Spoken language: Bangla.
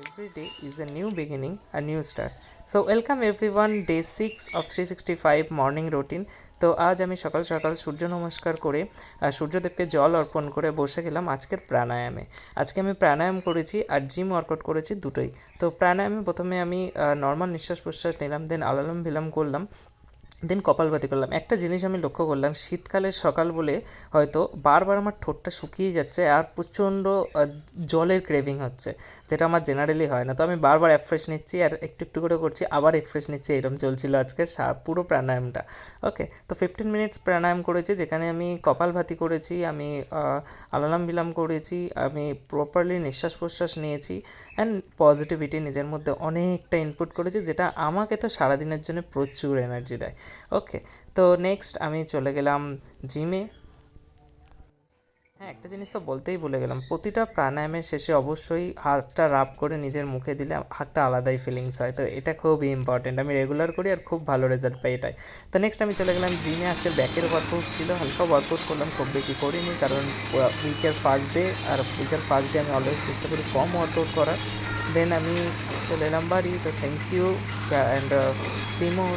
Every day is a new beginning, a new start. So welcome everyone, day 6 of 365 morning routine. তো আজ আমি সকাল সকাল সূর্য নমস্কার করে সূর্যদেবকে জল অর্পণ করে বসে গেলাম আজকের প্রাণায়ামে। আজকে আমি প্রাণায়াম করেছি আর জিম ওয়ার্কআউট করেছি দুটোই। তো প্রাণায়ামে প্রথমে আমি নর্মাল নিঃশ্বাস প্রশ্বাস নিলাম, দেন আলালম বিলাম করলাম, দেন কপালভাতি করলাম। একটা জিনিস আমি লক্ষ্য করলাম, শীতকালের সকাল বলে হয়তো বারবার আমার ঠোঁটটা শুকিয়ে যাচ্ছে আর প্রচণ্ড জলের ক্রেভিং হচ্ছে, যেটা আমার জেনারেলি হয় না। তো আমি বারবার অ্যাফ্রেশ নিচ্ছি আর একটু একটু করে করছি, আবার অ্যাফ্রেশ নিচ্ছি, এরকম চলছিল আজকে পুরো প্রাণায়ামটা। ওকে, তো 15 মিনিটস প্রাণায়াম করেছি, যেখানে আমি কপালভাতি করেছি, আমি আলালাম বিলাম করেছি, আমি প্রপারলি নিঃশ্বাস প্রশ্বাস নিয়েছি অ্যান্ড পজিটিভিটি নিজের মধ্যে অনেকটা ইনপুট করেছি, যেটা আমাকে তো সারাদিনের জন্য প্রচুর এনার্জি দেয়। ওকে, তো নেক্সট আমি চলে গেলাম জিমে। হ্যাঁ, একটা জিনিস তো বলতেই ভুলে গেলাম, প্রতিটা প্রাণায়ামের শেষে অবশ্যই হাতটা রাব করে নিজের মুখে দিলে হাতটা আলাদাই ফিলিংস হয়। তো এটা খুবই ইম্পর্টেন্ট, আমি রেগুলার করি আর খুব ভালো রেজাল্ট পাই এটাই। তো নেক্সট আমি চলে গেলাম জিমে। আজকে ব্যাকের ওয়ার্কআউট ছিল, হালকা ওয়ার্কআউট করলাম, খুব বেশি করিনি, কারণ উইকের ফার্স্ট ডে, আর উইকের ফার্স্ট ডে আমি অলওয়েজ চেষ্টা করি কম ওয়ার্কআউট করার। দেন আমি চলে এলাম বাড়ি। তো thank you and see more.